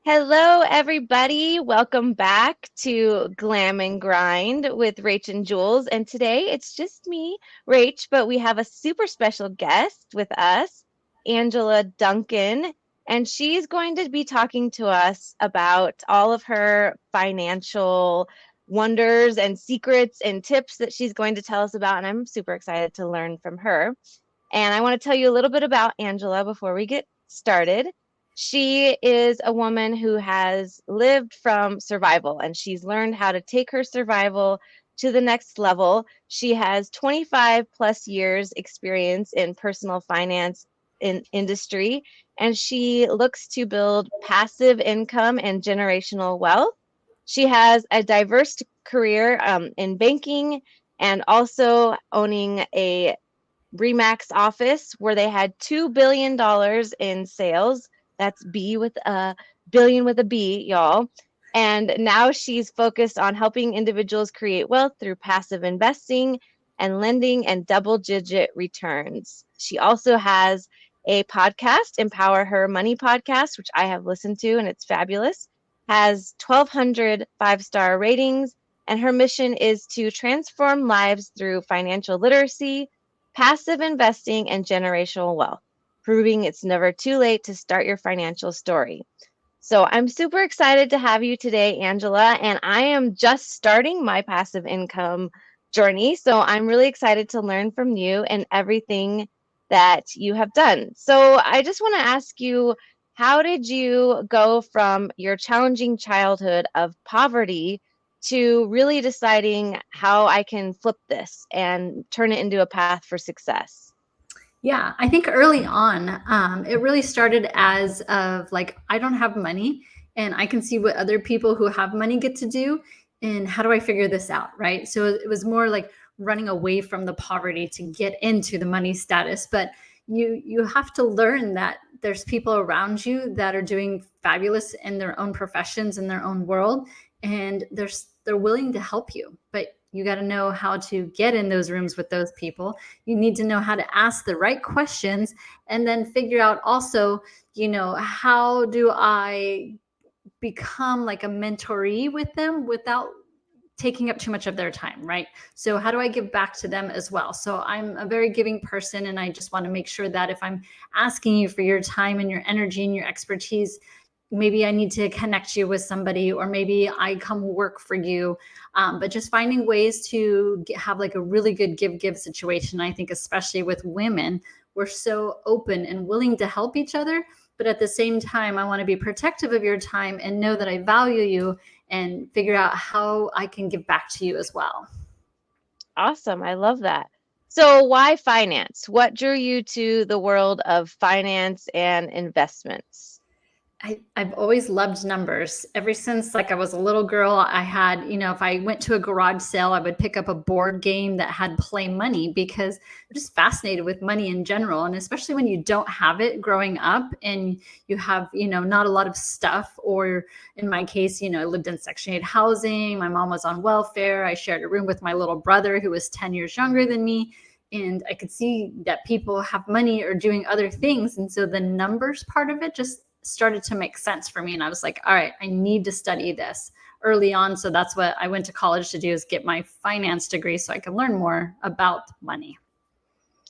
Hello, everybody. Welcome back to Glam and Grind with Rach and Julz. And today it's just me, Rach, but we have a super special guest with us, Angela Duncan. And she's going to be talking to us about all of her financial wonders and secrets and tips that she's going to tell us about. And I'm super excited to learn from her. And I want to tell you a little bit about Angela before we get started. She is a woman who has lived from survival and she's learned how to take her survival to the next level. She has 25 plus years experience in personal finance in industry, and she looks to build passive income and generational wealth. She has a diverse career in banking and also owning a Remax office where they had $2 billion in sales. That's B with a billion with a B, y'all. And now she's focused on helping individuals create wealth through passive investing and lending and double-digit returns. She also has a podcast, Empower Her Money podcast, which I have listened to and it's fabulous. Has 1,200 five-star ratings, and her mission is to transform lives through financial literacy, passive investing, and generational wealth, proving it's never too late to start your financial story. So I'm super excited to have you today, Angela, and I am just starting my passive income journey. So I'm really excited to learn from you and everything that you have done. So I just want to ask you, how did you go from your challenging childhood of poverty to really deciding how I can flip this and turn it into a path for success? Yeah, I think early on, it really started as of like, I don't have money and I can see what other people who have money get to do. And how do I figure this out? Right. So it was more like running away from the poverty to get into the money status. But you have to learn that there's people around you that are doing fabulous in their own professions, in their own world, and they're willing to help you. But you got to know how to get in those rooms with those people. You need to know how to ask the right questions, and then figure out also, how do I become like a mentoree with them without taking up too much of their time, right? So how do I give back to them as well? So I'm a very giving person, and I just want to make sure that if I'm asking you for your time and your energy and your expertise, maybe I need to connect you with somebody, or maybe I come work for you. But just finding ways to have like a really good give situation. I think especially with women, we're so open and willing to help each other. But at the same time, I want to be protective of your time and know that I value you, and figure out how I can give back to you as well. Awesome. I love that. So, why finance? What drew you to the world of finance and investments? I've always loved numbers. Ever since like I was a little girl, I had, if I went to a garage sale, I would pick up a board game that had play money, because I'm just fascinated with money in general. And especially when you don't have it growing up and you have, not a lot of stuff, or in my case, I lived in Section 8 housing. My mom was on welfare. I shared a room with my little brother who was 10 years younger than me. And I could see that people have money or doing other things. And so the numbers part of it just started to make sense for me. And I was like, all right, I need to study this early on. So that's what I went to college to do, is get my finance degree so I can learn more about money.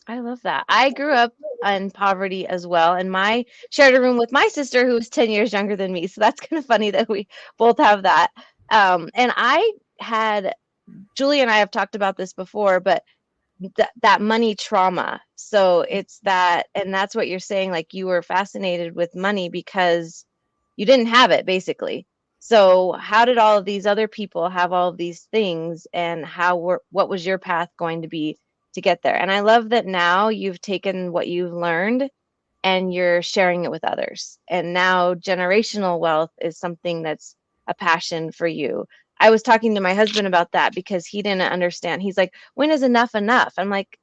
I love that. I grew up in poverty as well, and my shared a room with my sister who was 10 years younger than me. So that's kind of funny that we both have that. And I had, Julie and I have talked about this before, but that money trauma. So it's that, and that's what you're saying, like you were fascinated with money because you didn't have it basically. So how did all of these other people have all of these things, and what was your path going to be to get there? And I love that now you've taken what you've learned and you're sharing it with others. And now generational wealth is something that's a passion for you. I was talking to my husband about that because he didn't understand. He's like, when is enough enough? I'm like,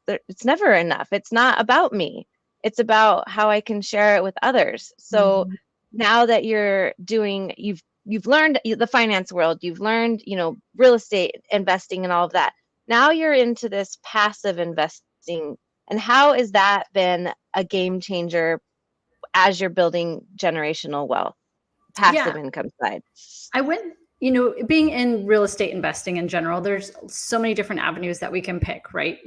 it's never enough. It's not about me. It's about how I can share it with others. So now that you've learned the finance world, you've learned, real estate investing and all of that. Now you're into this passive investing. And how has that been a game changer as you're building generational wealth? passive Yeah. income side? I went, being in real estate investing in general, there's so many different avenues that we can pick, right?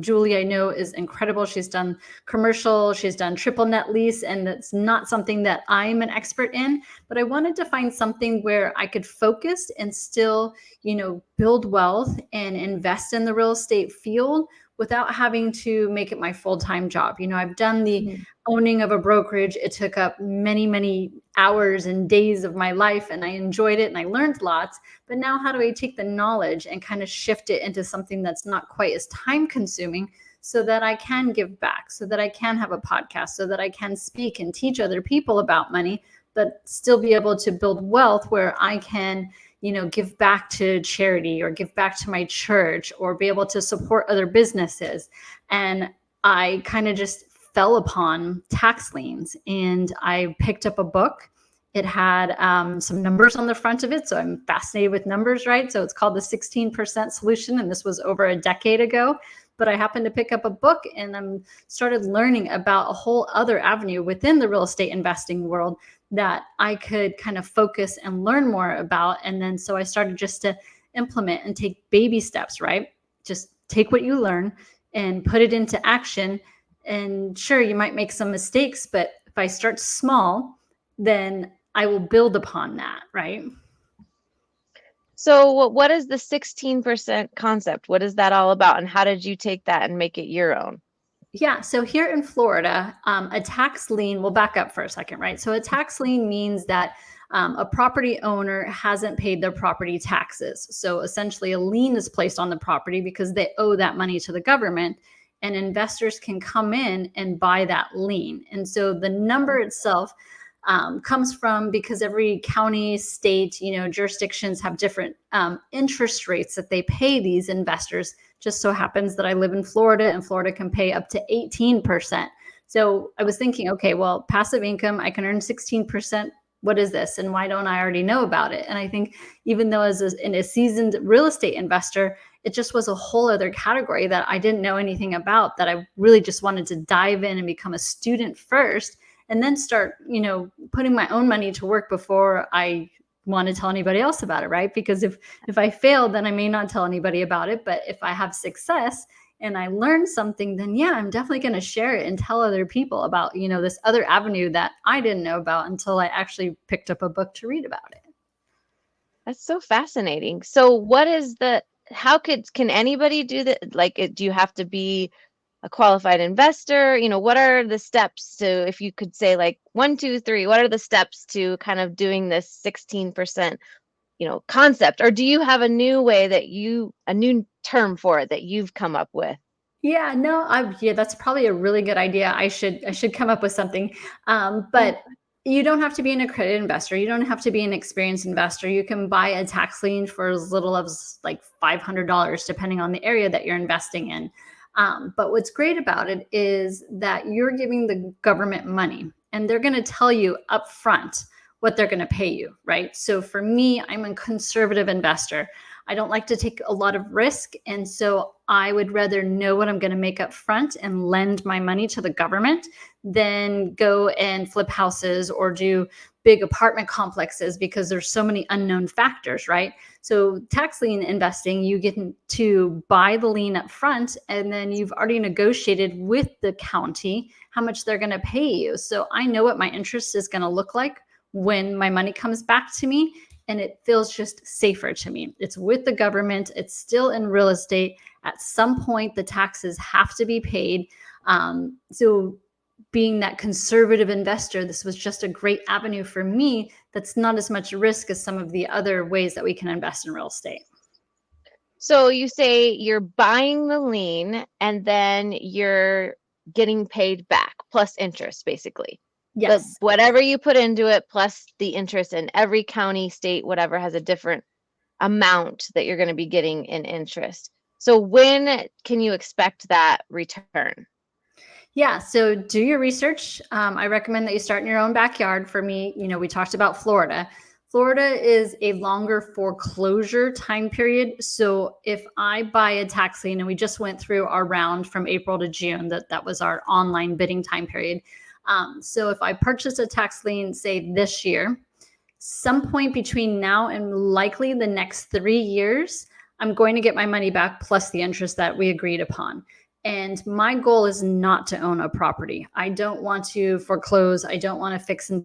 Julie, I know, is incredible. She's done commercial, she's done triple net lease, and that's not something that I'm an expert in, but I wanted to find something where I could focus and still, build wealth and invest in the real estate field without having to make it my full-time job. I've done the Mhm. owning of a brokerage. It took up many, many hours and days of my life, and I enjoyed it and I learned lots. But now, how do I take the knowledge and kind of shift it into something that's not quite as time consuming, so that I can give back, so that I can have a podcast, so that I can speak and teach other people about money, but still be able to build wealth where I can, give back to charity or give back to my church or be able to support other businesses. And I kind of just fell upon tax liens, and I picked up a book. It had some numbers on the front of it. So I'm fascinated with numbers, right? So it's called the 16% Solution. And this was over a decade ago. But I happened to pick up a book, and I started learning about a whole other avenue within the real estate investing world that I could kind of focus and learn more about. And then so I started just to implement and take baby steps, right? Just take what you learn and put it into action. And sure, you might make some mistakes, but if I start small, then I will build upon that, right? So what is the 16% concept? What is that all about? And how did you take that and make it your own? Yeah. So here in Florida, a tax lien, we'll back up for a second, right? So a tax lien means that a property owner hasn't paid their property taxes. So essentially, a lien is placed on the property because they owe that money to the government, and investors can come in and buy that lien. And so the number itself comes from, because every county, state, jurisdictions have different interest rates that they pay these investors. Just so happens that I live in Florida, and Florida can pay up to 18%. So I was thinking, okay, well, passive income, I can earn 16%. What is this? And why don't I already know about it? And I think, even though as a seasoned real estate investor, it just was a whole other category that I didn't know anything about, that I really just wanted to dive in and become a student first, and then start, putting my own money to work before I want to tell anybody else about it, right? Because if I fail, then I may not tell anybody about it. But if I have success and I learn something, then yeah, I'm definitely going to share it and tell other people about, this other avenue that I didn't know about until I actually picked up a book to read about it. That's so fascinating. So what is can anybody do that? Like, do you have to be a qualified investor? What are the steps to, if you could say like 1, 2, 3, what are the steps to kind of doing this 16%, concept? Or do you have a new a new term for it that you've come up with? Yeah, no, yeah, that's probably a really good idea. I should come up with something. But you don't have to be an accredited investor. You don't have to be an experienced investor. You can buy a tax lien for as little as like $500, depending on the area that you're investing in. But what's great about it is that you're giving the government money, and they're going to tell you upfront what they're going to pay you, right? So for me, I'm a conservative investor. I don't like to take a lot of risk. And so I would rather know what I'm going to make up front and lend my money to the government than go and flip houses or do big apartment complexes, because there's so many unknown factors, right? So tax lien investing, you get to buy the lien up front, and then you've already negotiated with the county how much they're going to pay you. So I know what my interest is going to look like when my money comes back to me, and it feels just safer to me. It's with the government. It's still in real estate. At some point, the taxes have to be paid. So being that conservative investor, this was just a great avenue for me that's not as much risk as some of the other ways that we can invest in real estate. So you say you're buying the lien and then you're getting paid back plus interest, basically. Yes. Whatever you put into it plus the interest, in every county, state, whatever, has a different amount that you're going to be getting in interest. So when can you expect that return? Yeah. So do your research. I recommend that you start in your own backyard. For me, we talked about Florida. Florida is a longer foreclosure time period. So if I buy a tax lien, and we just went through our round from April to June, that was our online bidding time period. So if I purchase a tax lien, say this year, some point between now and likely the next 3 years, I'm going to get my money back plus the interest that we agreed upon. And my goal is not to own a property. I don't want to foreclose. I don't want to fix and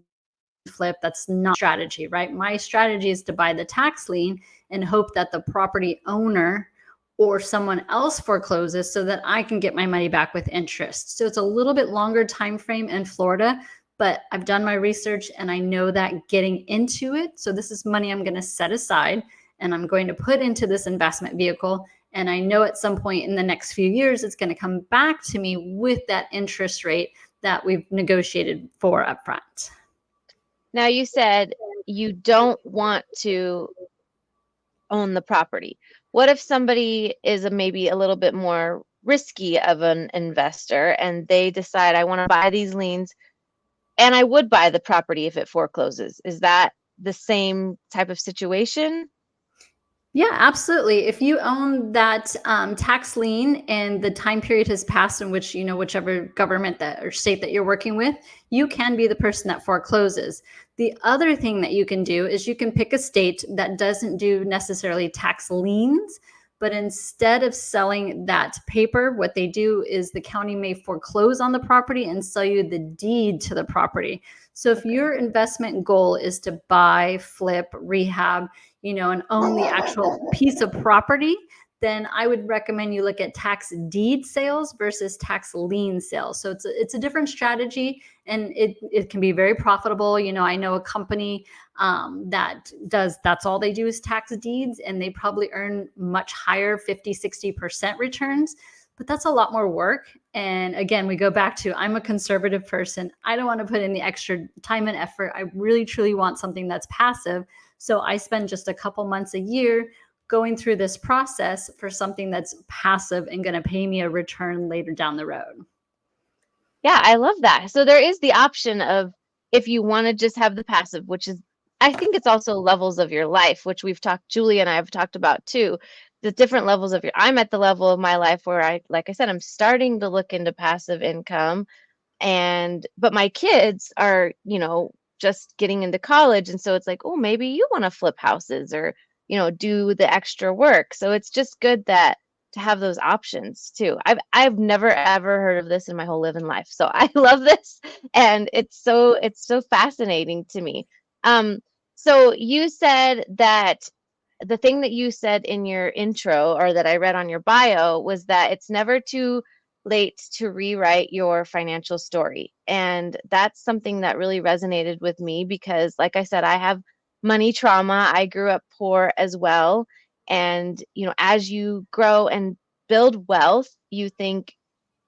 flip. That's not strategy, right? My strategy is to buy the tax lien and hope that the property owner or someone else forecloses so that I can get my money back with interest. So it's a little bit longer time frame in Florida, but I've done my research and I know that getting into it. So this is money I'm going to set aside and I'm going to put into this investment vehicle. And I know at some point in the next few years, it's going to come back to me with that interest rate that we've negotiated for upfront. Now, you said you don't want to own the property. What if somebody is maybe a little bit more risky of an investor and they decide, I want to buy these liens and I would buy the property if it forecloses? Is that the same type of situation? Yeah, absolutely. If you own that tax lien and the time period has passed in which, whichever government that or state that you're working with, you can be the person that forecloses. The other thing that you can do is you can pick a state that doesn't do necessarily tax liens, but instead of selling that paper, what they do is the county may foreclose on the property and sell you the deed to the property. So if your investment goal is to buy, flip, rehab, and own the actual piece of property, then I would recommend you look at tax deed sales versus tax lien sales. So it's a different strategy, and it can be very profitable. I know a company that's all they do is tax deeds, and they probably earn much higher 50-60% returns. But that's a lot more work. And again, we go back to, I'm a conservative person. I don't want to put in the extra time and effort. I really, truly want something that's passive. So I spend just a couple months a year going through this process for something that's passive and going to pay me a return later down the road. Yeah, I love that. So there is the option of, if you want to just have the passive, which is, I think it's also levels of your life, which Julie and I have talked about too. The different levels of I'm at the level of my life where like I said, I'm starting to look into passive income, but my kids are, just getting into college. And so it's like, oh, maybe you want to flip houses or, do the extra work. So it's just good to have those options too. I've never ever heard of this in my whole living life. So I love this, and it's so fascinating to me. So you said that the thing that you said in your intro, or that I read on your bio, was that it's never too late to rewrite your financial story. And that's something that really resonated with me because, like I said, I have money trauma. I grew up poor as well. And, as you grow and build wealth, you think,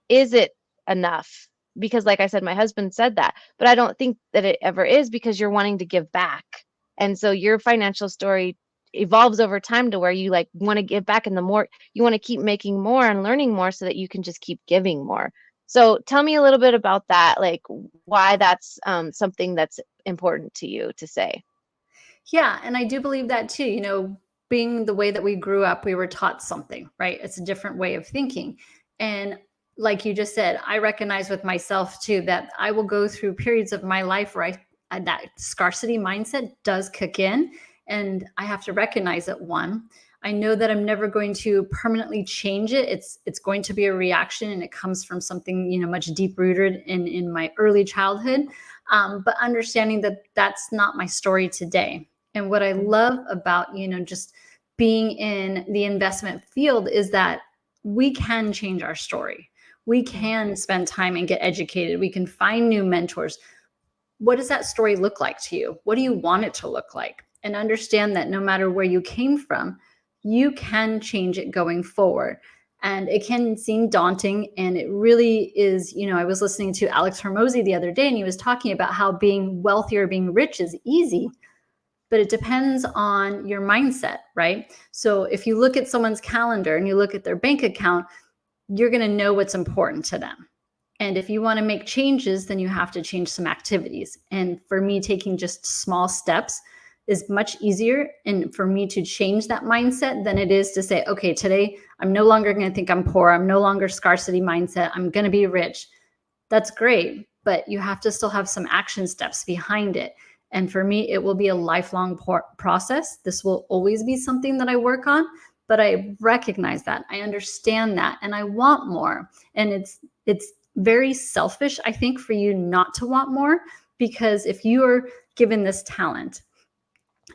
is it enough? Because, like I said, my husband said that, but I don't think that it ever is, because you're wanting to give back. And so your financial story evolves over time to where you want to give back, and the more you want to keep making more and learning more so that you can just keep giving more. So tell me a little bit about that, like why that's something that's important to you to say. Yeah, and I do believe that too. Being the way that we grew up, we were taught something, right? It's a different way of thinking. And like you just said, I recognize with myself too that I will go through periods of my life where that scarcity mindset does kick in, and I have to recognize that. One, I know that I'm never going to permanently change it. It's going to be a reaction, and it comes from something much deep rooted in my early childhood. But understanding that that's not my story today. And what I love about just being in the investment field is that we can change our story. We can spend time and get educated. We can find new mentors. What does that story look like to you? What do you want it to look like? And understand that no matter where you came from, you can change it going forward. And it can seem daunting. And it really is, I was listening to Alex Hormozy the other day, and he was talking about how being wealthy or being rich is easy, but it depends on your mindset, right? So if you look at someone's calendar and you look at their bank account, you're going to know what's important to them. And if you want to make changes, then you have to change some activities. And for me, taking just small steps is much easier. And for me to change that mindset than it is to say, okay, today I'm no longer going to think I'm poor. I'm no longer scarcity mindset. I'm going to be rich. That's great. But you have to still have some action steps behind it. And for me, it will be a lifelong process. This will always be something that I work on, but I recognize that. I understand that, and I want more. And it's very selfish, I think, for you not to want more, because if you are given this talent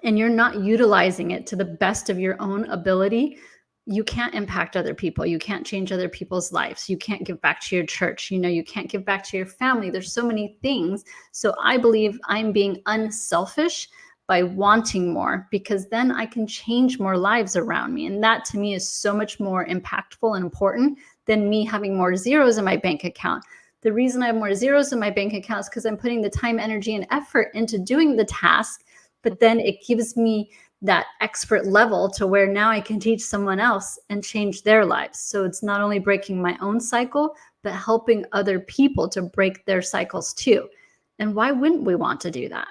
and you're not utilizing it to the best of your own ability, you can't impact other people. You can't change other people's lives. You can't give back to your church. You can't give back to your family. There's so many things. So I believe I'm being unselfish by wanting more, because then I can change more lives around me. And that to me is so much more impactful and important than me having more zeros in my bank account. The reason I have more zeros in my bank account is because I'm putting the time, energy, and effort into doing the task, but then it gives me that expert level to where now I can teach someone else and change their lives. So it's not only breaking my own cycle, but helping other people to break their cycles too. And why wouldn't we want to do that?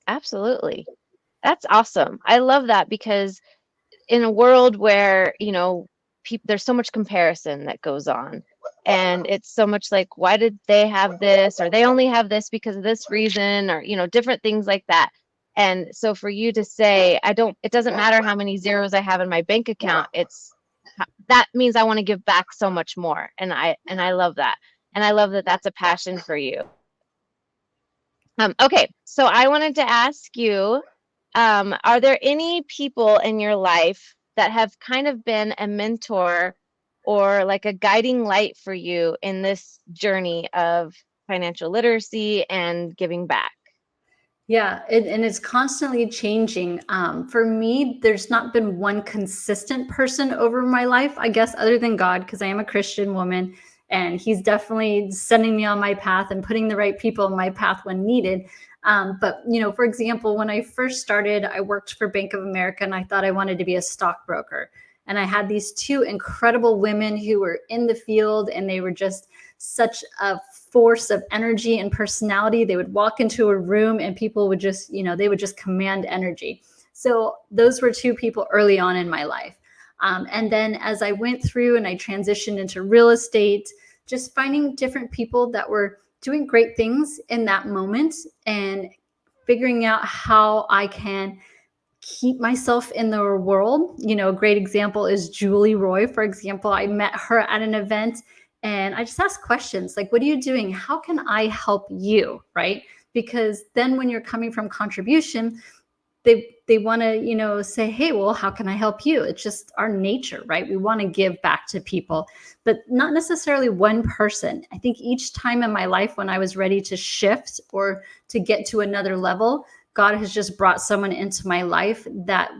Absolutely. That's awesome. I love that because in a world where, there's so much comparison that goes on. And it's so much like, why did they have this? Or they only have this because of this reason, or, different things like that. And so for you to say, it doesn't matter how many zeros I have in my bank account, that means I want to give back so much more. And I love that. And I love that that's a passion for you. Okay, so I wanted to ask you, are there any people in your life that have kind of been a mentor or like a guiding light for you in this journey of financial literacy and giving back? Yeah, and it's constantly changing. For me, there's not been one consistent person over my life, I guess, other than God, because I am a Christian woman, and He's definitely sending me on my path and putting the right people in my path when needed. But for example, when I first started, I worked for Bank of America, and I thought I wanted to be a stockbroker. And I had these two incredible women who were in the field, and they were just such a force of energy and personality. They would walk into a room and people would just, they would just command energy. So those were two people early on in my life. And then as I went through and I transitioned into real estate, just finding different people that were doing great things in that moment and figuring out how I can keep myself in the world. A great example is Julie Roy, for example. I met her at an event and I just asked questions like, what are you doing? How can I help you? Right? Because then when you're coming from contribution, they want to, say, hey, well, how can I help you? It's just our nature, right? We want to give back to people, but not necessarily one person. I think each time in my life when I was ready to shift or to get to another level, God has just brought someone into my life that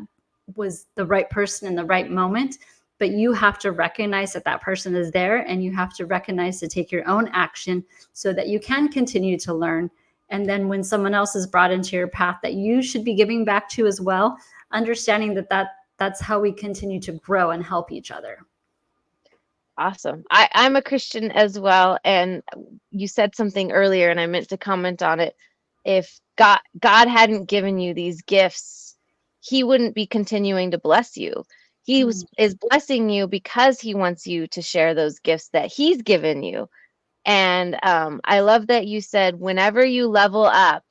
was the right person in the right moment. But you have to recognize that that person is there, and you have to recognize to take your own action so that you can continue to learn. And then when someone else is brought into your path that you should be giving back to as well, understanding that's how we continue to grow and help each other. Awesome. I'm a Christian as well. And you said something earlier, and I meant to comment on it. If God hadn't given you these gifts, He wouldn't be continuing to bless you. Is blessing you because He wants you to share those gifts that He's given you. And I love that you said, whenever you level up,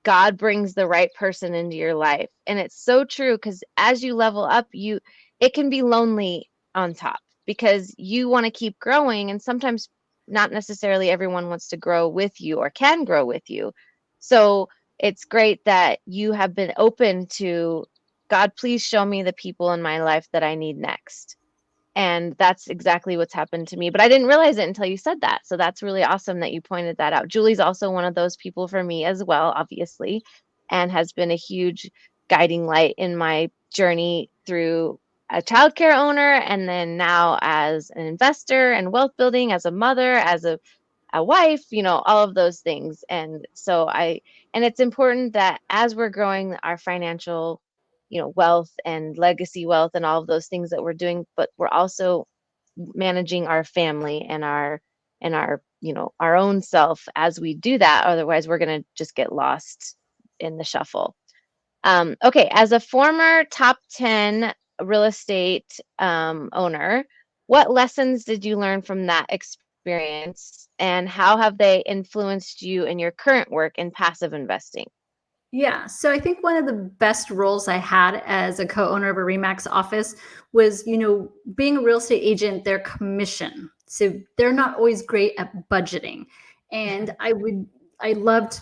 God brings the right person into your life. And it's so true, because as you level up, it can be lonely on top because you want to keep growing. And sometimes not necessarily everyone wants to grow with you or can grow with you. So it's great that you have been open to, God, please show me the people in my life that I need next. And that's exactly what's happened to me. But I didn't realize it until you said that. So that's really awesome that you pointed that out. Julie's also one of those people for me as well, obviously, and has been a huge guiding light in my journey through a childcare owner, and then now as an investor and wealth building, as a mother, as a wife, all of those things. And so and it's important that as we're growing our financial wealth and legacy wealth and all of those things that we're doing, but we're also managing our family and our own self as we do that. Otherwise, we're going to just get lost in the shuffle. Okay, as a former top 10 real estate owner, what lessons did you learn from that experience, and how have they influenced you in your current work in passive investing? Yeah. So I think one of the best roles I had as a co-owner of a Remax office was, being a real estate agent, their commission. So they're not always great at budgeting. And I loved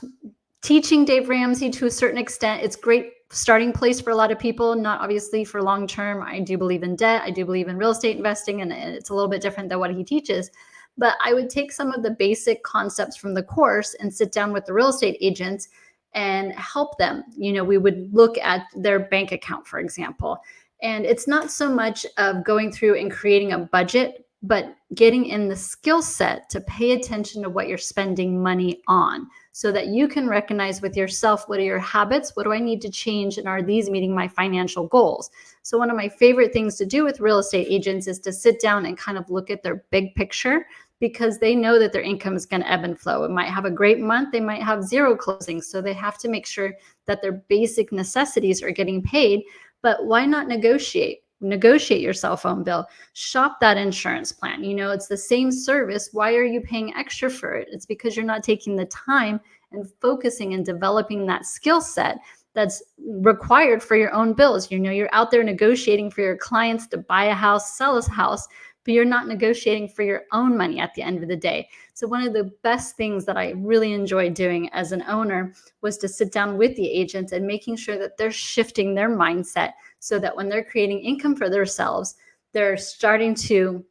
teaching Dave Ramsey to a certain extent. It's great starting place for a lot of people, not obviously for long term. I do believe in debt. I do believe in real estate investing, and it's a little bit different than what he teaches. But I would take some of the basic concepts from the course and sit down with the real estate agents and help them. We would look at their bank account, for example. And it's not so much of going through and creating a budget, but getting in the skill set to pay attention to what you're spending money on so that you can recognize with yourself, what are your habits? What do I need to change? And are these meeting my financial goals? So one of my favorite things to do with real estate agents is to sit down and kind of look at their big picture, because they know that their income is going to ebb and flow. It might have a great month. They might have zero closings. So they have to make sure that their basic necessities are getting paid. But why not negotiate? Negotiate your cell phone bill, shop that insurance plan. It's the same service. Why are you paying extra for it? It's because you're not taking the time and focusing and developing that skill set that's required for your own bills. You're out there negotiating for your clients to buy a house, sell a house, but you're not negotiating for your own money at the end of the day. So one of the best things that I really enjoyed doing as an owner was to sit down with the agents and making sure that they're shifting their mindset so that when they're creating income for themselves, they're starting to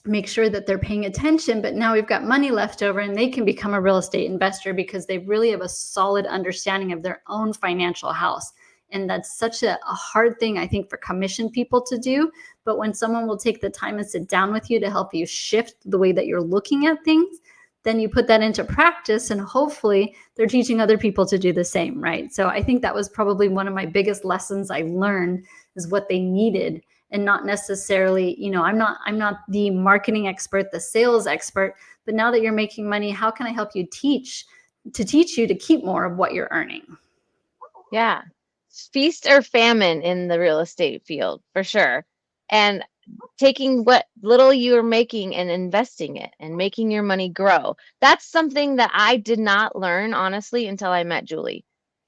make sure that they're paying attention, but now we've got money left over and they can become a real estate investor because they really have a solid understanding of their own financial house. And that's such a hard thing, I think, for commission people to do. But when someone will take the time and sit down with you to help you shift the way that you're looking at things, then you put that into practice and hopefully they're teaching other people to do the same, right? So I think that was probably one of my biggest lessons I learned, is what they needed, and not necessarily, I'm not the marketing expert, the sales expert, but now that you're making money, how can I help you teach you to keep more of what you're earning? Yeah. Feast or famine in the real estate field, for sure. And taking what little you're making and investing it and making your money grow. That's something that I did not learn, honestly, until I met Julie.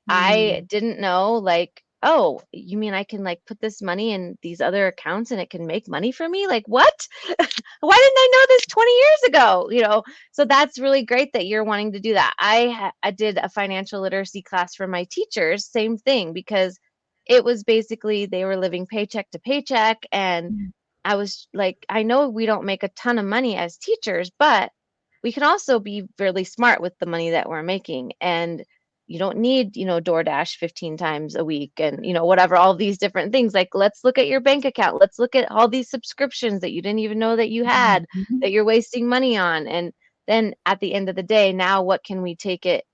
I Mm. didn't know, like, oh, you mean I can like put this money in these other accounts and it can make money for me? Like, what? Why didn't I know this 20 years ago? So that's really great that you're wanting to do that. I did a financial literacy class for my teachers, same thing, because it was basically they were living paycheck to paycheck. And I was like, I know we don't make a ton of money as teachers, but we can also be really smart with the money that we're making. And you don't need, DoorDash 15 times a week and, whatever, all these different things. Like, let's look at your bank account. Let's look at all these subscriptions that you didn't even know that you had, Mhm. that you're wasting money on. And then at the end of the day, now what can we take it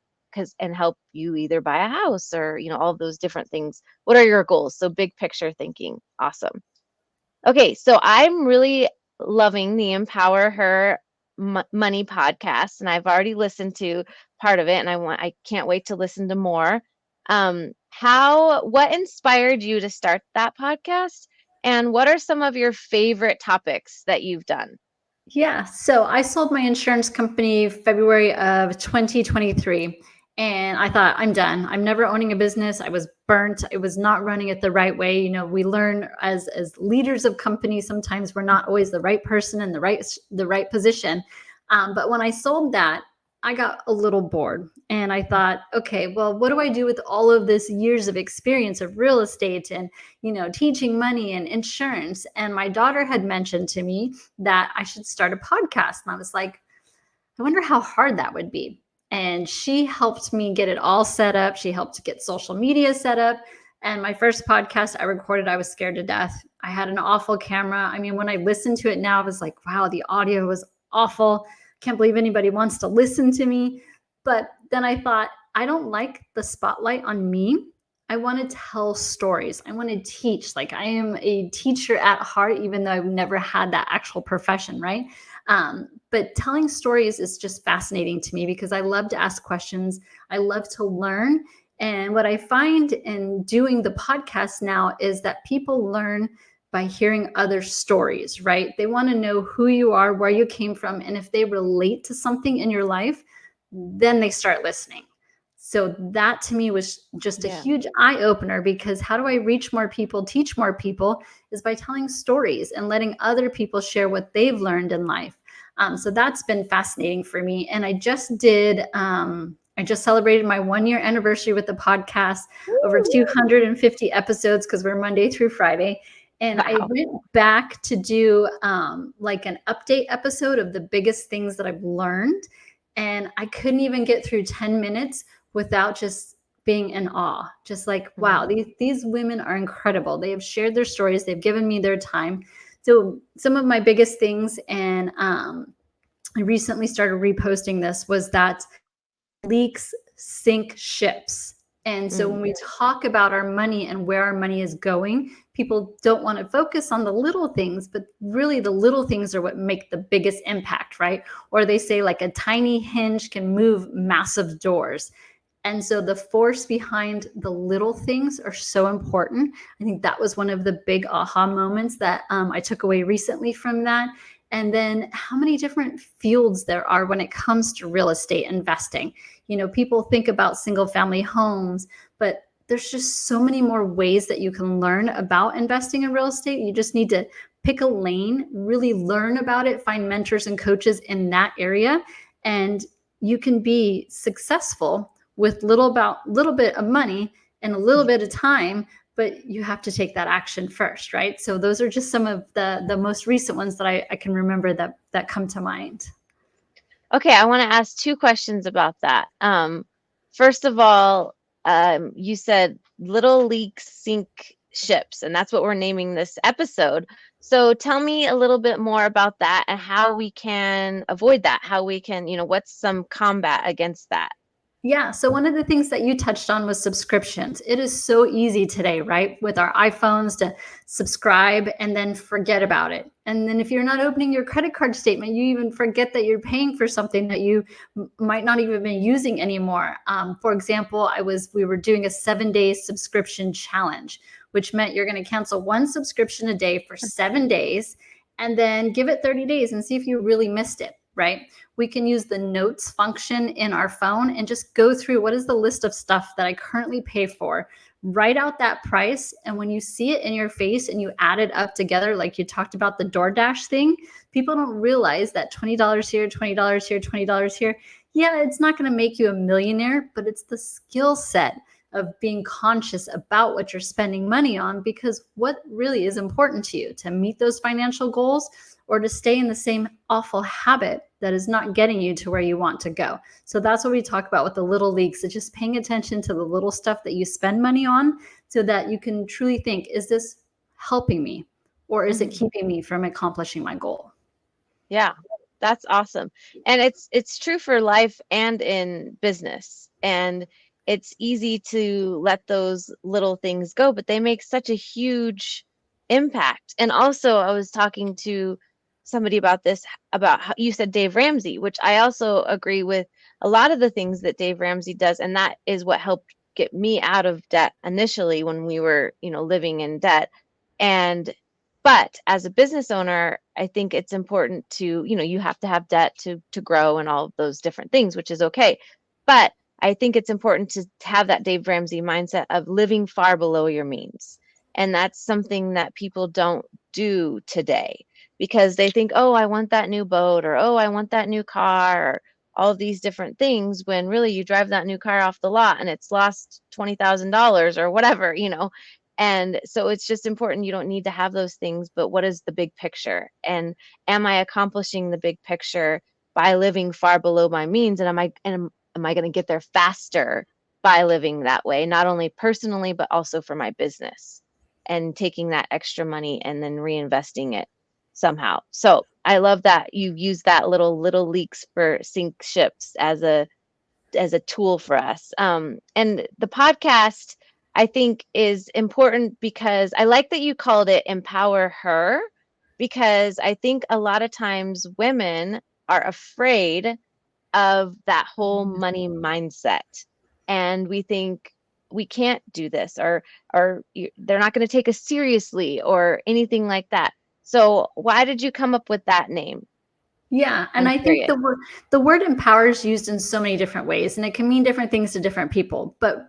and help you either buy a house or, all of those different things. What are your goals? So big picture thinking. Awesome. Okay, so I'm really loving the Empower Her Money podcast, and I've already listened to part of it, and I can't wait to listen to more. What inspired you to start that podcast, and what are some of your favorite topics that you've done? Yeah. So I sold my insurance company February of 2023. And I thought, I'm done. I'm never owning a business. I was burnt. It was not running it the right way. We learn as leaders of companies, sometimes we're not always the right person in the right position. But when I sold that, I got a little bored. And I thought, okay, well, what do I do with all of this years of experience of real estate and teaching money and insurance? And my daughter had mentioned to me that I should start a podcast. And I was like, I wonder how hard that would be. And she helped me get it all set up. She helped get social media set up. And my first podcast I recorded, I was scared to death. I had an awful camera. I mean, when I listened to it now, I was like, wow, the audio was awful. Can't believe anybody wants to listen to me. But then I thought, I don't like the spotlight on me. I want to tell stories. I want to teach. Like, I am a teacher at heart, even though I've never had that actual profession, right? But telling stories is just fascinating to me because I love to ask questions. I love to learn. And what I find in doing the podcast now is that people learn by hearing other stories, right? They want to know who you are, where you came from, and if they relate to something in your life, then they start listening. So that to me was just a Yeah. huge eye opener, because how do I reach more people, teach more people, is by telling stories and letting other people share what they've learned in life. So that's been fascinating for me. And I just celebrated my 1 year anniversary with the podcast, over Woo! 250 episodes, because we're Monday through Friday. And I Wow. went back to do like an update episode of the biggest things that I've learned. And I couldn't even get through 10 minutes without just being in awe. Just like, wow, Mhm. these women are incredible. They have shared their stories, they've given me their time. So, some of my biggest things, and I recently started reposting this, was that leaks sink ships. And so Mm. when we talk about our money and where our money is going, people don't want to focus on the little things, but really the little things are what make the biggest impact, right? Or they say like a tiny hinge can move massive doors. And so the force behind the little things are so important. I think that was one of the big aha moments that I took away recently from that. And then how many different fields there are when it comes to real estate investing. You know, people think about single family homes, but there's just so many more ways that you can learn about investing in real estate. You just need to pick a lane, really learn about it, find mentors and coaches in that area, and you can be successful with little bit of money and a little bit of time, but you have to take that action first, right? So those are just some of the most recent ones that I can remember that come to mind. Okay, I want to ask two questions about that. First of all, you said little leaks sink ships, and that's what we're naming this episode. So tell me a little bit more about that and how we can avoid that, how we can, what's some combat against that? Yeah. So one of the things that you touched on was subscriptions. It is so easy today, right? With our iPhones to subscribe and then forget about it. And then if you're not opening your credit card statement, you even forget that you're paying for something that you might not even be using anymore. For example, we were doing a 7 day subscription challenge, which meant you're going to cancel one subscription a day for 7 days and then give it 30 days and see if you really missed it, right? We can use the notes function in our phone and just go through what is the list of stuff that I currently pay for, write out that price. And when you see it in your face and you add it up together, like you talked about the DoorDash thing, people don't realize that $20 here, $20 here, $20 here. Yeah, it's not going to make you a millionaire, but it's the skill set of being conscious about what you're spending money on, because what really is important to you, to meet those financial goals or to stay in the same awful habit that is not getting you to where you want to go. So that's what we talk about with the little leaks. It's just paying attention to the little stuff that you spend money on, so that you can truly think, is this helping me or is it Mhm. keeping me from accomplishing my goal? Yeah, that's awesome. And it's true for life and in business. And it's easy to let those little things go, but they make such a huge impact. And also, I was talking to somebody about this, about how you said Dave Ramsey, which I also agree with a lot of the things that Dave Ramsey does, and that is what helped get me out of debt initially when we were, living in debt. And but as a business owner, I think it's important to, you have to have debt to grow and all of those different things, which is okay. But I think it's important to have that Dave Ramsey mindset of living far below your means. And that's something that people don't do today because they think, oh, I want that new boat, or oh, I want that new car, or all of these different things, when really you drive that new car off the lot and it's lost $20,000 or whatever. And so it's just important. You don't need to have those things, but what is the big picture? And am I accomplishing the big picture by living far below my means? And am I going to get there faster by living that way, not only personally, but also for my business, and taking that extra money and then reinvesting it somehow. So I love that you use that little leaks for sink ships as a tool for us. And the podcast, I think, is important because I like that you called it Empower Her, because I think a lot of times women are afraid of that whole money mindset. And we think we can't do this, or they're not going to take us seriously or anything like that. So why did you come up with that name? Yeah, and I'm I think curious. the word empower is used in so many different ways, and it can mean different things to different people. But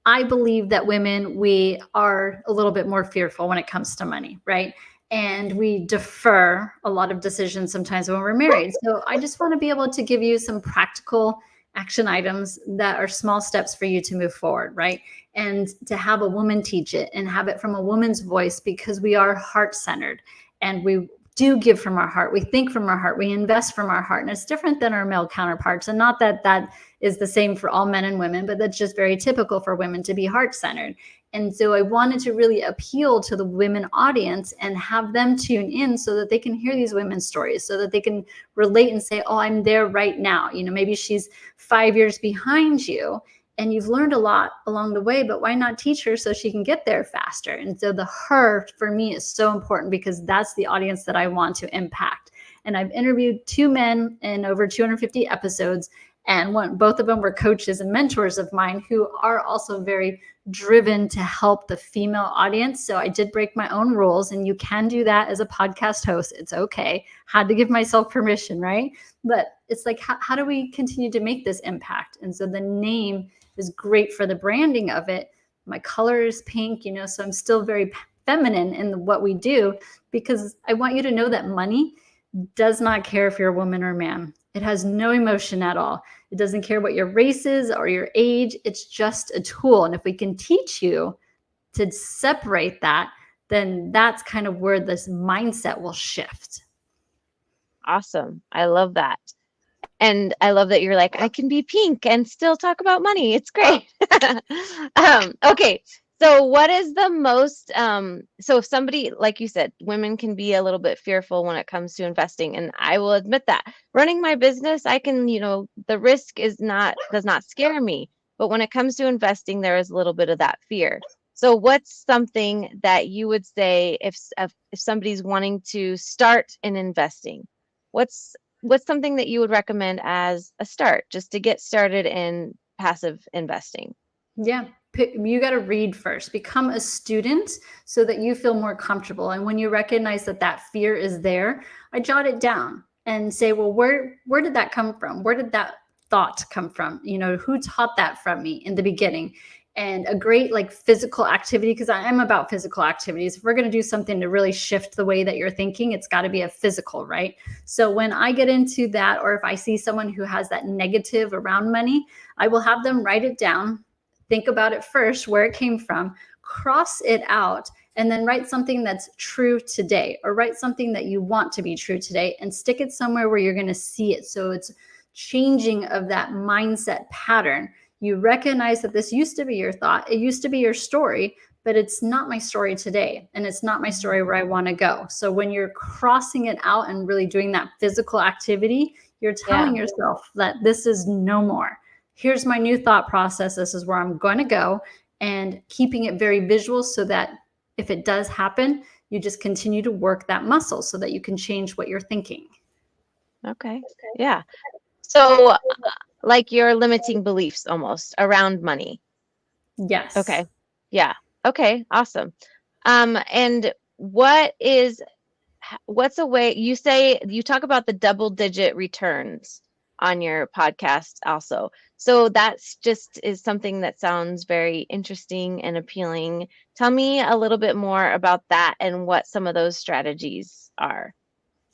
I believe that women, we are a little bit more fearful when it comes to money, right? And we defer a lot of decisions sometimes when we're married. So I just want to be able to give you some practical action items that are small steps for you to move forward, right? And to have a woman teach it and have it from a woman's voice, because we are heart centered and we do give from our heart. We think from our heart. We invest from our heart. And it's different than our male counterparts. And not that that is the same for all men and women, but that's just very typical for women to be heart centered. And so I wanted to really appeal to the women audience and have them tune in so that they can hear these women's stories, so that they can relate and say, oh, I'm there right now. You know, maybe she's 5 years behind you and you've learned a lot along the way, but why not teach her so she can get there faster? And so the her for me is so important, because that's the audience that I want to impact. And I've interviewed 2 men in over 250 episodes, and both of them were coaches and mentors of mine who are also very driven to help the female audience. So I did break my own rules, and you can do that as a podcast host. It's okay. Had to give myself permission, right? But it's like, how do we continue to make this impact? And so the name is great for the branding of it. My color is pink, you know, so I'm still very feminine in what we do, because I want you to know that money does not care if you're a woman or a man. It has no emotion at all. It doesn't care what your race is or your age. It's just a tool. And if we can teach you to separate that, then that's kind of where this mindset will shift. Awesome. I love that. And I love that you're like, I can be pink and still talk about money. It's great. Okay. So what is the most, so if somebody, like you said, women can be a little bit fearful when it comes to investing. And I will admit that running my business, I can, the risk does not scare me. But when it comes to investing, there is a little bit of that fear. So what's something that you would say if somebody's wanting to start in investing? What's something that you would recommend as a start, just to get started in passive investing? Yeah. You got to read first, become a student so that you feel more comfortable. And when you recognize that that fear is there, I jot it down and say, well, where did that come from? Where did that thought come from? You know, who taught that from me in the beginning? And a great like physical activity, because I am about physical activities. If we're going to do something to really shift the way that you're thinking, it's got to be a physical, right? So when I get into that, or if I see someone who has that negative around money, I will have them write it down. Think about it first, where it came from, cross it out, and then write something that's true today, or write something that you want to be true today and stick it somewhere where you're going to see it. So it's changing of that mindset pattern. You recognize that this used to be your thought, it used to be your story, but it's not my story today, and it's not my story where I want to go. So when you're crossing it out and really doing that physical activity, you're telling yourself that this is no more. Here's my new thought process. This is where I'm going to go, and keeping it very visual so that if it does happen, you just continue to work that muscle so that you can change what you're thinking. Okay. Yeah. So like your limiting beliefs almost around money. Yes. Okay. Yeah. Okay. Awesome. And what's a way you talk about the double digit returns on your podcast also. So that's just is something that sounds very interesting and appealing. Tell me a little bit more about that and what some of those strategies are.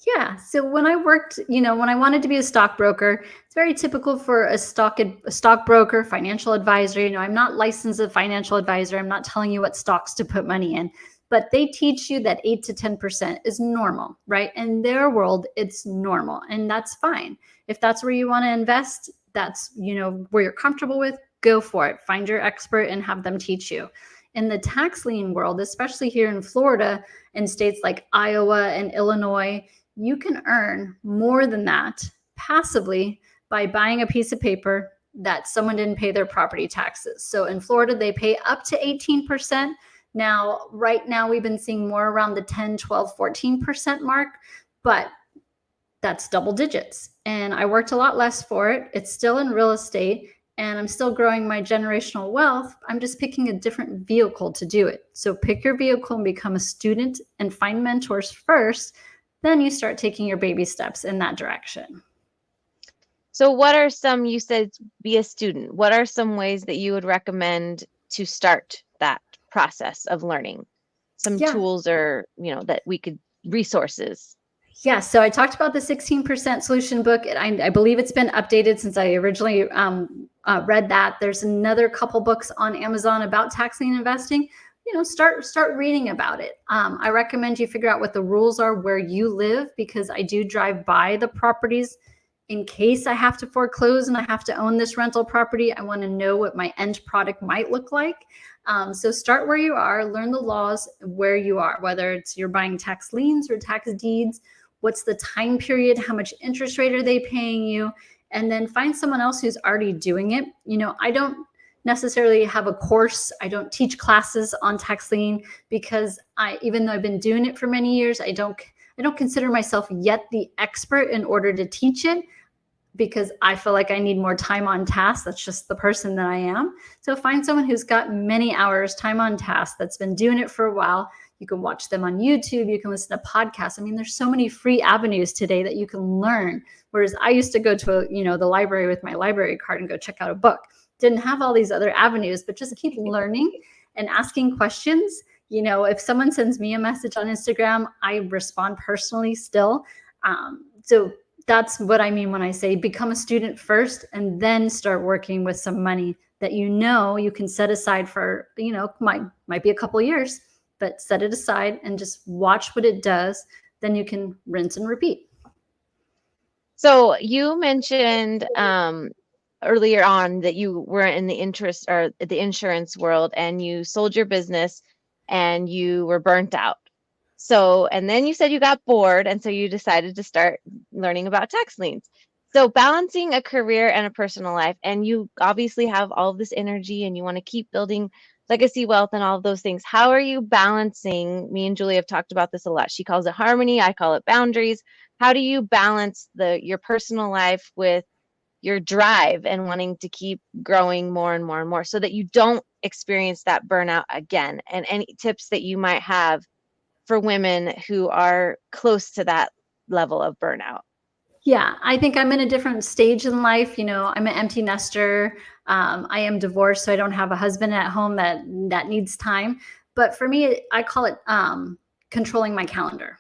Yeah. So when I worked, when I wanted to be a stockbroker, it's very typical for a stockbroker, financial advisor. I'm not licensed as a financial advisor. I'm not telling you what stocks to put money in, but they teach you that 8 to 10% is normal, right? In their world, it's normal, and that's fine. If that's where you want to invest, that's, where you're comfortable with, go for it. Find your expert and have them teach you. In the tax lien world, especially here in Florida and states like Iowa and Illinois, you can earn more than that passively by buying a piece of paper that someone didn't pay their property taxes. So in Florida, they pay up to 18%. Now, right now, we've been seeing more around the 10, 12, 14% mark, but that's double digits. And I worked a lot less for it. It's still in real estate, and I'm still growing my generational wealth. I'm just picking a different vehicle to do it. So pick your vehicle and become a student and find mentors first. then you start taking your baby steps in that direction. So what are some, you said be a student. What are some ways that you would recommend to start that process of learning? Some Yeah. tools or, that we could, resources. Yeah, so I talked about the 16% solution book. I believe it's been updated since I originally read that. There's another couple books on Amazon about tax lien investing. Start reading about it. I recommend you figure out what the rules are where you live, because I do drive by the properties in case I have to foreclose and I have to own this rental property. I want to know what my end product might look like. So start where you are, learn the laws where you are, whether it's you're buying tax liens or tax deeds. What's the time period? How much interest rate are they paying you? And then find someone else who's already doing it. I don't necessarily have a course. I don't teach classes on tax lien because even though I've been doing it for many years, I don't consider myself yet the expert in order to teach it, because I feel like I need more time on task. That's just the person that I am. So find someone who's got many hours time on task, that's been doing it for a while. You can watch them on YouTube. You can listen to podcasts. I mean, there's so many free avenues today that you can learn. Whereas I used to go to, the library with my library card and go check out a book. Didn't have all these other avenues, but just keep learning and asking questions. If someone sends me a message on Instagram, I respond personally still. So that's what I mean when I say become a student first and then start working with some money that you can set aside for, might be a couple years, but set it aside and just watch what it does. Then you can rinse and repeat. So you mentioned earlier on that you were in the insurance world and you sold your business and you were burnt out. So, and then you said you got bored, and so you decided to start learning about tax liens. So balancing a career and a personal life, and you obviously have all of this energy and you want to keep building legacy wealth and all of those things. How are you balancing? Me and Julie have talked about this a lot. She calls it harmony. I call it boundaries. How do you balance your personal life with your drive and wanting to keep growing more and more and more so that you don't experience that burnout again? And any tips that you might have for women who are close to that level of burnout? Yeah, I think I'm in a different stage in life. I'm an empty nester. I am divorced, so I don't have a husband at home that needs time. But for me, I call it controlling my calendar.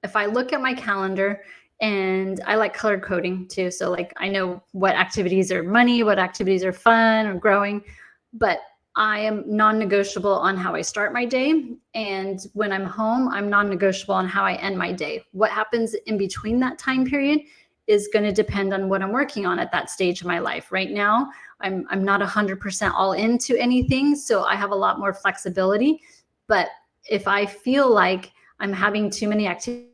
If I look at my calendar, and I like color coding too, so like I know what activities are money, what activities are fun or growing, but I am non-negotiable on how I start my day. And when I'm home, I'm non-negotiable on how I end my day. What happens in between that time period is going to depend on what I'm working on at that stage of my life. Right now, I'm not 100% all into anything, so I have a lot more flexibility. But if I feel like I'm having too many activities,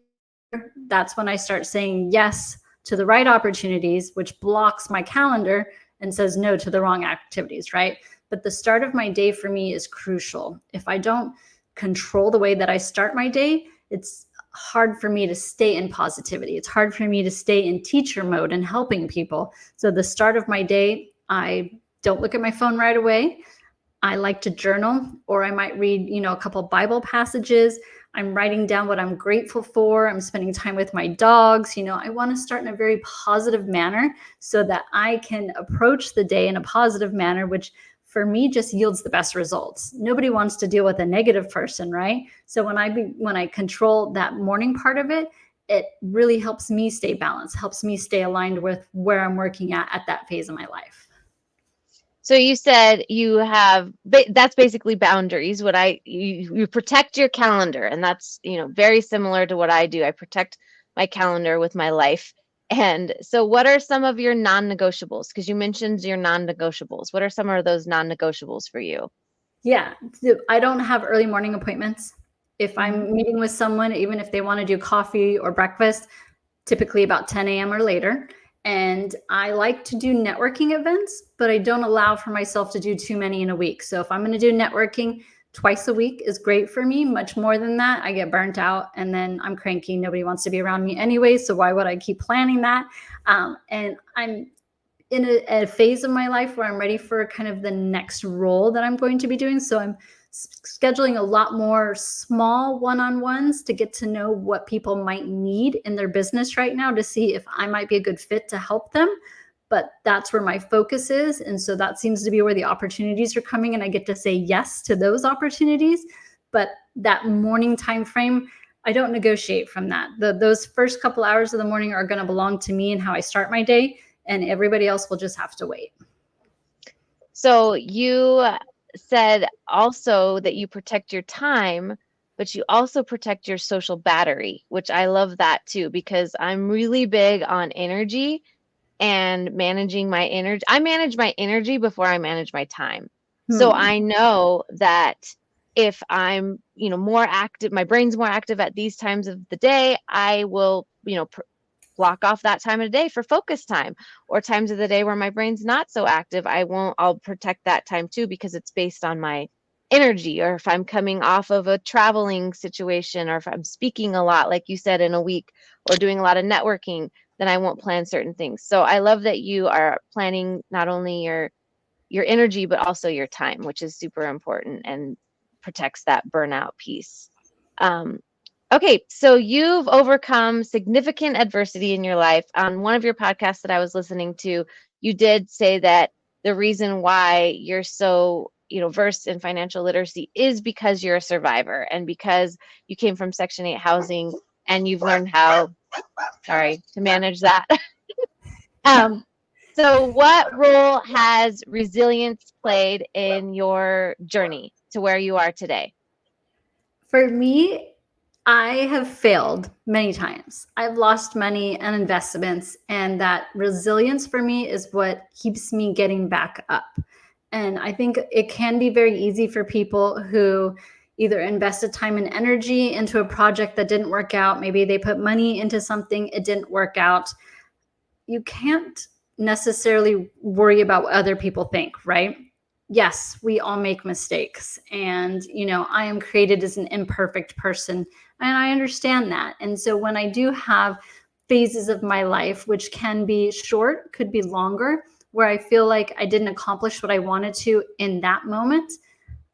that's when I start saying yes to the right opportunities, which blocks my calendar and says no to the wrong activities, right? But the start of my day for me is crucial. If I don't control the way that I start my day, it's hard for me to stay in positivity. It's hard for me to stay in teacher mode and helping people. So the start of my day, I don't look at my phone right away. I like to journal, or I might read, a couple Bible passages. I'm writing down what I'm grateful for. I'm spending time with my dogs. I want to start in a very positive manner so that I can approach the day in a positive manner, which for me just yields the best results. Nobody wants to deal with a negative person, right? So when I control that morning part of it, it really helps me stay balanced, helps me stay aligned with where I'm working at that phase of my life. So you said you have, that's basically boundaries. You protect your calendar, and that's, very similar to what I do. I protect my calendar with my life. And so what are some of your non-negotiables? Because you mentioned your non-negotiables. What are some of those non-negotiables for you? Yeah, I don't have early morning appointments. If I'm meeting with someone, even if they want to do coffee or breakfast, typically about 10 a.m. or later. And I like to do networking events, but I don't allow for myself to do too many in a week. So if I'm going to do networking, twice a week is great for me. Much more than that, I get burnt out and then I'm cranky. Nobody wants to be around me anyway. So why would I keep planning that? And I'm in a phase of my life where I'm ready for kind of the next role that I'm going to be doing. So I'm scheduling a lot more small one-on-ones to get to know what people might need in their business right now to see if I might be a good fit to help them. But that's where my focus is. And so that seems to be where the opportunities are coming, and I get to say yes to those opportunities. But that morning time frame, I don't negotiate from that. Those first couple hours of the morning are going to belong to me and how I start my day, and everybody else will just have to wait. So you said also that you protect your time, but you also protect your social battery, which I love that too, because I'm really big on energy and managing my energy. I manage my energy before I manage my time. So I know that if I'm, more active, my brain's more active at these times of the day, I will, block off that time of the day for focus time, or times of the day where my brain's not so active. I'll protect that time too, because it's based on my energy, or if I'm coming off of a traveling situation, or if I'm speaking a lot, like you said, in a week, or doing a lot of networking, then I won't plan certain things. So I love that you are planning not only your energy, but also your time, which is super important and protects that burnout piece. Okay, so you've overcome significant adversity in your life. On one of your podcasts that I was listening to, you did say that the reason why you're so, versed in financial literacy is because you're a survivor, and because you came from Section 8 housing, and you've learned how, to manage that. So what role has resilience played in your journey to where you are today? For me, I have failed many times. I've lost money and investments, and that resilience for me is what keeps me getting back up. And I think it can be very easy for people who either invested time and energy into a project that didn't work out. Maybe they put money into something, it didn't work out. You can't necessarily worry about what other people think, right? Yes, we all make mistakes. And, I am created as an imperfect person, and I understand that. And so when I do have phases of my life, which can be short, could be longer, where I feel like I didn't accomplish what I wanted to in that moment,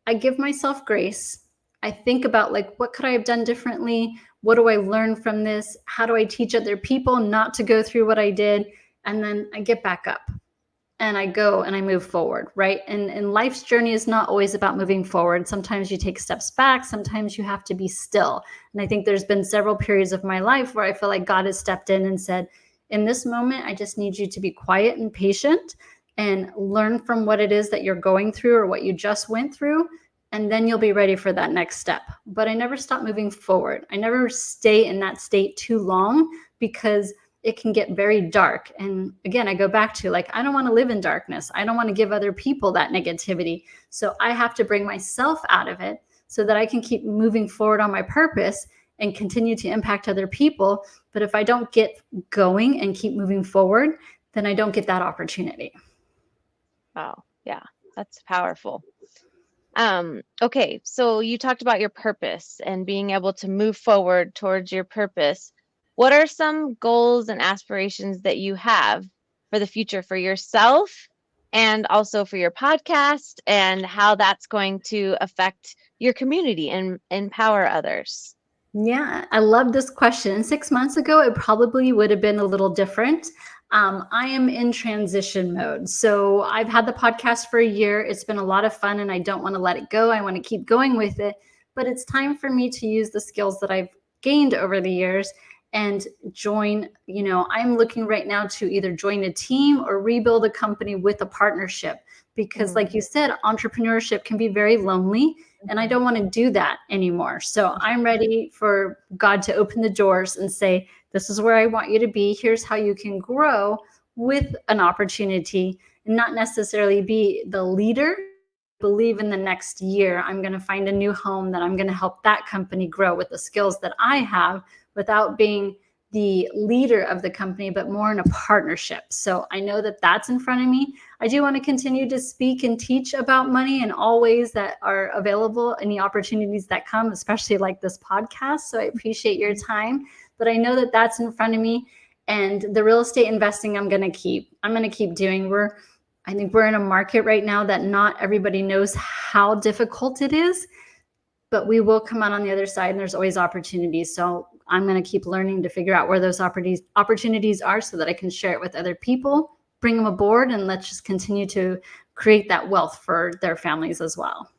I give myself grace. I think about, like, what could I have done differently? What do I learn from this? How do I teach other people not to go through what I did? And then I get back up and I go and I move forward, right? And life's journey is not always about moving forward. Sometimes you take steps back. Sometimes you have to be still. And I think there's been several periods of my life where I feel like God has stepped in and said, in this moment, I just need you to be quiet and patient and learn from what it is that you're going through or what you just went through. And then you'll be ready for that next step. But I never stop moving forward. I never stay in that state too long, because it can get very dark. And again, I go back to, like, I don't want to live in darkness. I don't want to give other people that negativity. So I have to bring myself out of it so that I can keep moving forward on my purpose and continue to impact other people. But if I don't get going and keep moving forward, then I don't get that opportunity. Oh, yeah, that's powerful. Okay, so you talked about your purpose and being able to move forward towards your purpose. What are some goals and aspirations that you have for the future for yourself, and also for your podcast, and how that's going to affect your community and empower others? Yeah, I love this question. 6 months ago, it probably would have been a little different. I am in transition mode. So I've had the podcast for a year. It's been a lot of fun, and I don't want to let it go. I want to keep going with it. But it's time for me to use the skills that I've gained over the years and join. I'm looking right now to either join a team or rebuild a company with a partnership. Because, like you said, entrepreneurship can be very lonely, and I don't want to do that anymore. So I'm ready for God to open the doors and say, this is where I want you to be. Here's how you can grow with an opportunity, and not necessarily be the leader. Believe in the next year, I'm going to find a new home that I'm going to help that company grow with the skills that I have, without being the leader of the company, but more in a partnership. So I know that that's in front of me. I do want to continue to speak and teach about money in all ways that are available, any opportunities that come, especially like this podcast. So I appreciate your time, but I know that that's in front of me. And the real estate investing, I'm going to keep doing. I think we're in a market right now that not everybody knows how difficult it is, but we will come out on the other side, and there's always opportunities. So I'm going to keep learning to figure out where those opportunities are so that I can share it with other people, bring them aboard, and let's just continue to create that wealth for their families as well.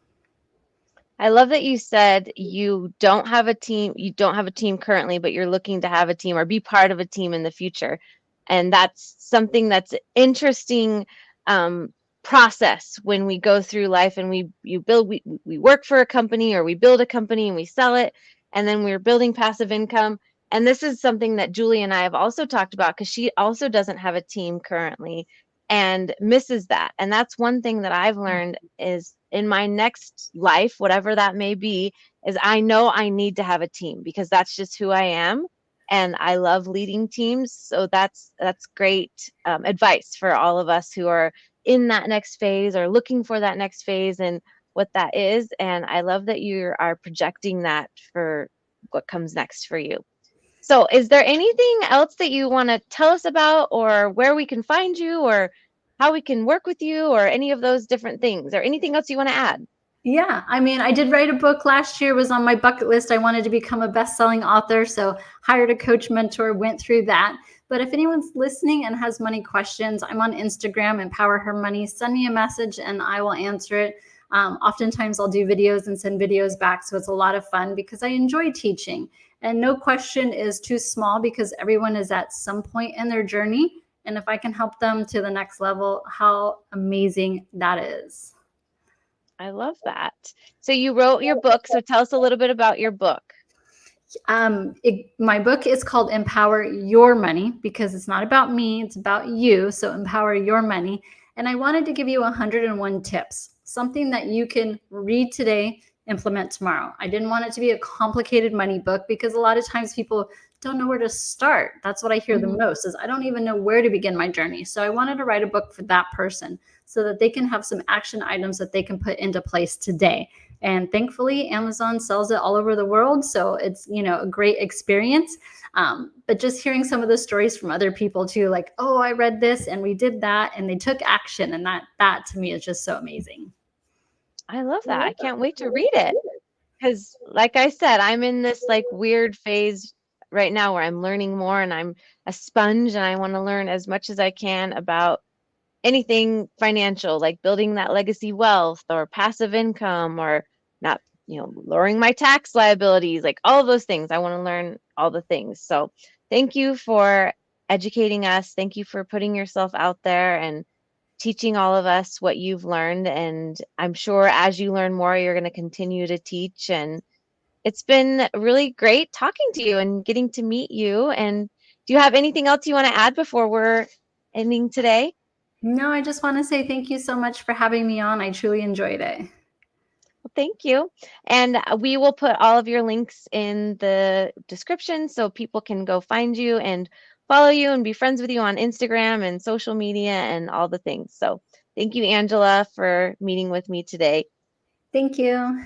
I love that you said you don't have a team, you don't have a team currently, but you're looking to have a team or be part of a team in the future. And that's something that's interesting process when we go through life and we work for a company or we build a company and we sell it, and then we're building passive income. And this is something that Julie and I have also talked about because she also doesn't have a team currently and misses that. And that's one thing that I've learned is in my next life, whatever that may be, is I know I need to have a team because that's just who I am. And I love leading teams. So that's great advice for all of us who are in that next phase or looking for that next phase and what that is. And I love that you are projecting that for what comes next for you. So, is there anything else that you want to tell us about, or where we can find you, or how we can work with you, or any of those different things, or anything else you want to add? Yeah, I mean, I did write a book last year, was on my bucket list. I wanted to become a best-selling author, so hired a coach mentor, went through that. But if anyone's listening and has money questions, I'm on Instagram, Empower Her Money. Send me a message and I will answer it. Oftentimes I'll do videos and send videos back, so it's a lot of fun because I enjoy teaching. And no question is too small because everyone is at some point in their journey. And if I can help them to the next level, how amazing that is. I love that. So, you wrote your book. So, tell us a little bit about your book. My book is called Empower Your Money because it's not about me, it's about you. So empower your money. And I wanted to give you 101 tips, something that you can read today, implement tomorrow. I didn't want it to be a complicated money book because a lot of times people don't know where to start. That's what I hear the most is I don't even know where to begin my journey. So I wanted to write a book for that person so that they can have some action items that they can put into place today. And thankfully, Amazon sells it all over the world. So it's, a great experience. But just hearing some of the stories from other people too, like, oh, I read this and we did that and they took action. And that to me is just so amazing. I love that. I can't wait to read it. Because, like I said, I'm in this like weird phase right now where I'm learning more and I'm a sponge and I want to learn as much as I can about anything financial, like building that legacy wealth or passive income or not, lowering my tax liabilities, like all of those things. I want to learn all the things. So thank you for educating us. Thank you for putting yourself out there and teaching all of us what you've learned. And I'm sure as you learn more, you're going to continue to teach. And it's been really great talking to you and getting to meet you. And do you have anything else you want to add before we're ending today? No, I just want to say thank you so much for having me on. I truly enjoyed it. Well, thank you. And we will put all of your links in the description so people can go find you and follow you and be friends with you on Instagram and social media and all the things. So thank you, Angela, for meeting with me today. Thank you.